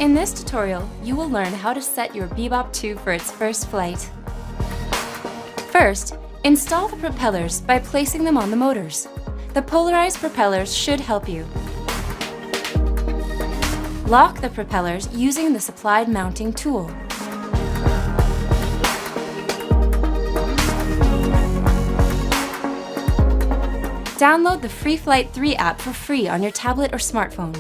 In this tutorial, you will learn how to set your Bebop 2 for its first flight. First, install the propellers by placing them on the motors. The polarized propellers should help you. Lock the propellers using the supplied mounting tool. Download the Free Flight 3 app for free on your tablet or smartphone.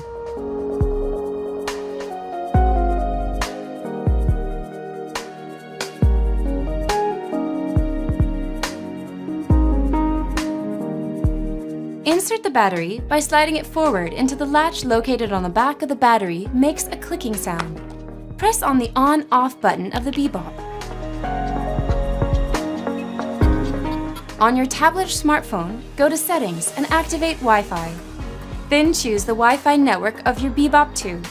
Insert the battery by sliding it forward into the latch located on the back of the battery makes a clicking sound. Press on the on-off button of the Bebop. On your tablet or smartphone, go to Settings and activate Wi-Fi. Then choose the Wi-Fi network of your Bebop 2.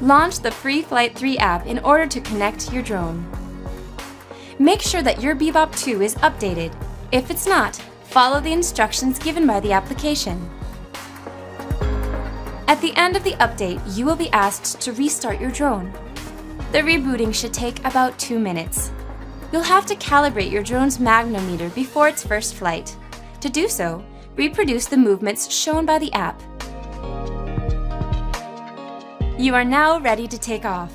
Launch the Free Flight 3 app in order to connect your drone. Make sure that your Bebop 2 is updated. If it's not, follow the instructions given by the application. At the end of the update, you will be asked to restart your drone. The rebooting should take about 2 minutes. You'll have to calibrate your drone's magnometer before its first flight. To do so, reproduce the movements shown by the app. You are now ready to take off.